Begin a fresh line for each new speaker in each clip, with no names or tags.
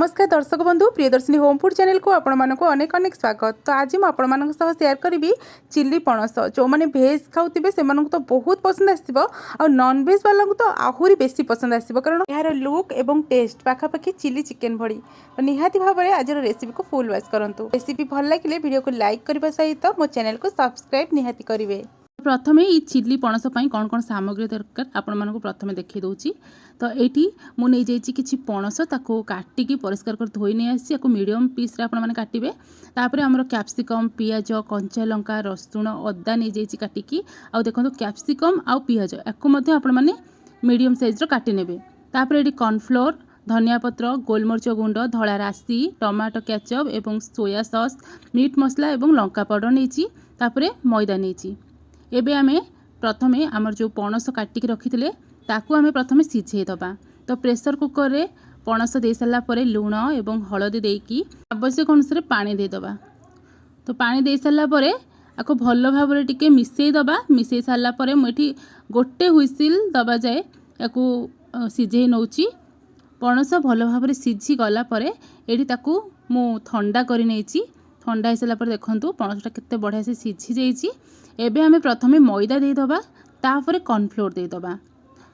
नमस्कार दर्शक बंधु प्रियदर्शिनी होम फूड चैनल को आपण मानक अनेक अनेक स्वागत। तो आज मुझे आपण मान शेयर करी चिल्ली पणस जो मैंने भेज खाऊे से तो बहुत पसंद आसो आ नॉन भेज वाला तो आहरी बेसी पसंद आसो कारण यार लुक एवं टेस्ट पाखापाखि चिल्ली चिकेन भड़ी। तो निहाती भाव में आज रेसिपी को फुल वॉच करूँ। रेसिपी भल लगे वीडियो को लाइक करने सहित मो चैनल को सब्सक्राइब निहाती करेंगे। प्रथम ये चिल्ली पणस कौन कौन सामग्री दरकार आपण मानक प्रथम देखी दूची। तो ये मुझे किसी पणस ताको काटिकी परिष्कार कर धोई नहीं आसी मीडियम पीस रे आपण माने काटिबे। तापर हमर कैप्सिकम पियाज कंचा लंका रसुण अदा नहीं जाइए काटिकी आ देखो कैप्सिकम आ पियाज याकू मध्य आपण माने मीडियम साइज रो काटी नेबे। तापर ये कॉर्नफ्लोर धनिया पत्र गोलमरिच गुंड धला राशि टमाटो केचप एवं सोया सॉस मीट मसला एवं लंका पाउडर नहीं तापर मैदा नहीं। एबे आमे प्रथमे आमर जो पणस काटिकी रखिथिले ताकू आमे प्रथमे सिझेई दबा। तो प्रेशर कुकर रे पणस दे सारा पर लुण एवं हलदी देकी आवश्यक अनुसार पानी दे दबा। तो पानी दे सारा पर आपको भल भाव में टिके मिसई दबा। मिसई सारा पर मुझे गोटे हुइसिल दबा जाए याकू सिझेई नौची। पणस भल भाव में सिझी गला पर एठी ताकू मु ठंडा करि नेछि। ठंडा हो सारा पर देखंतु पणसटा केते बढ़िया से सिझी जाइछि। एबे आमे प्रथमे मैदा दे दबा तापर कॉर्नफ्लोर दे दबा।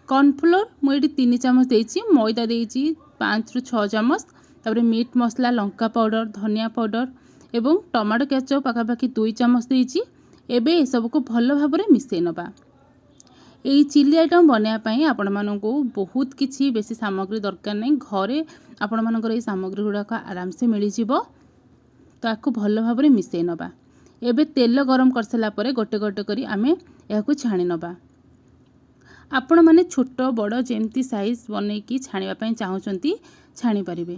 कॉर्नफ्लोर मुझे 3 चामच देछि मैदा देछि 5 ରୁ 6 चामच तापर मीट मसला लंका पाउडर धनिया पाउडर एवं टमाटो केचप पाखापाखि 2 चामच देछि। एबे ए सब को भल भाव में मिसई नबा। यही चिल्ली आइटम बनायापाई आपण मानकु बहुत किछि बेसी सामग्री दरकार नहीं। घरे आपण मानकर ये सामग्री गुड़ाक आराम से मिल जिवो। तो आपको भल भाव में मिसई नबा। एबे तेल गरम कर सारा पर गोटे गोटे करी आमे याकू छाणी नबा। आपण माने छोट बड़ जेमती साइज बनईकी छाणीबा चाहूँगी छाणी पारिबे।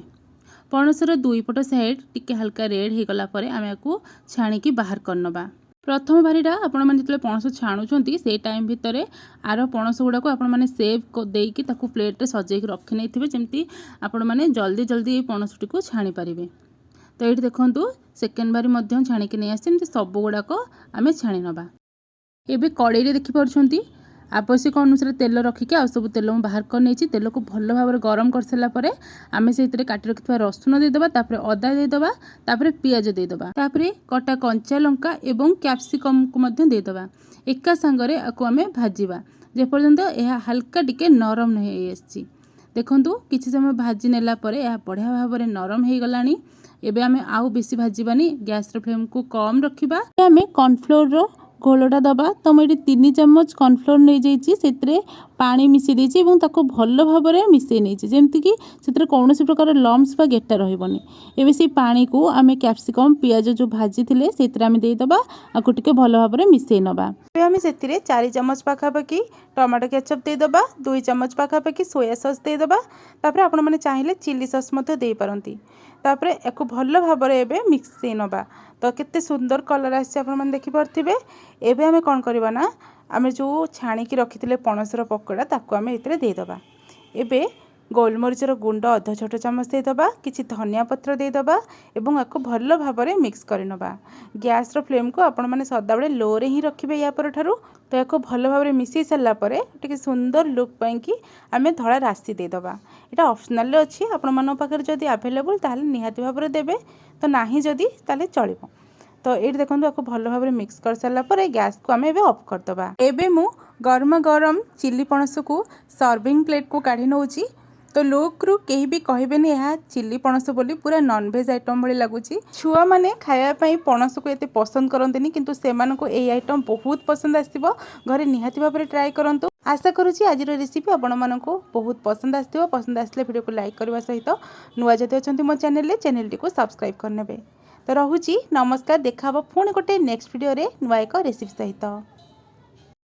पणसर दुई पट साइड टिके हल्का रेड हो गला पर आमे याकू छाणीकी बाहर कर नबा। प्रथम बारीटा आपण माने जतले पणस छाणुचंती से टाइम भितर आर पणस गुडा को आपण माने सेव देकी ताकू प्लेट रे सजेई रखि नैथिबे जेमती आपण माने जल्दी जल्दी पणसटी को छाणी पारिबे। तो ये देखंतु सेकेंड बारी मध्यम छाणीकी नहीं आसे एमती सब गुड़ाक आमे छाणी नबा। एबे कड़ाई रे देखि पारुछंती आवश्यक अनुसार तेल रखिक आ सब तेल बाहर कर नहीं। तेल को भल भाव में गरम कर सारा पर आमे से काटी रखिथिबा रसुण देदेबा तापर अदा देदेबा तापर पियाज देदेबा तापर कटा कंचा लंका एवं कैप्सिकम को मध्य देदेबा। एका संगरे आकु आमे भाजीबा जे पर्यंत यह हल्का टिके नरम नहीं आसी। देखंतु किछि समय भाजी नेला पर यह बढ़िया भाव में नरम हो गलानी। एबे आमे आउ बेसी भाजीबानी गैस रो फ्लेम को कम रखिबा। आमे कॉर्नफ्लोर रो घोलटा दबा। तो मुझे 3 चामच कॉर्नफ्लोर नहीं जाइए से पानी मिसई देछि एवं ताको भल भाव में मिसई नहीं जेमती कि से कौन प्रकार लम्स बा गेटा रहिबनी। एबे से पानी को आमे कैप्सिकम पियाज जो भाजी थिले सेतरे आमे दे दबा आकु टिके भल भाव में मिसई नबा। एबे आमे सेतिरे 4 चामच पाखापाखि टमाटो केचप दे दबा 2 चामच पाखापाखि सोया सॉस दे दबा तापर आपण माने चाहिए चिल्ली सॉस मते दे पारंती। तापर एको भल भाव में एबे मिक्सई नबा। तो केते सुंदर कलर आसी आपण माने देखि पारथिबे। एबे आमे कोन करबा ना आमे जो छाणीकी रखिथिले पणसर पकोड़ा ताकू आमे इतरे दे दबा। एबे गोलमरिचर गुंड अध छोट चामच दे दबा किछि धनिया पत्र दे दबा एवं आको भल भाव में मिक्स कर नबा। गैस रो फ्लेम को आपण माने सदा बेले लो रे ही रखिबे या पर ठारू। तो याको भल भाव में मिसई सारा पर टिके सुंदर लुक पाई कि आमे धला राशि दे दबा। एटा ऑप्शनल अछि आपण मानो पाखर जदी अवेलेबल ताले निहाती भाव में देबे तो नाही जदी ताले चलिबो। तो ये देखो आपको भल भाव में मिक्स कर सारा पर गैस को आमे ऑफ कर दबा। एबे मु गरम गरम चिल्ली पणस को सर्विंग प्लेट को काढ़ी नौची। तो लोक रु कहीं भी कहबेनी यह चिल्ली पणस बोली पूरा नॉन वेज आइटम भली लगुची। छुआ माने खाया पई पणस को एते पसंद करंतनी किंतु सेमान को ए आइटम बहुत पसंद आसीबो। घरे निहाती भाव में ट्राई करंतु। आशा करुँची आज रेसिपी आपण मानको बहुत पसंद आसथिबो। पसंद आसले वीडियो को लाइक करबा सहित नुआ जति अछंती मो चैनल को सब्सक्राइब करनेबे। तो रहुची नमस्कार। देखा पुणी गोटे नेक्स्ट वीडियो रे नुआ एक रेसिपी सहित।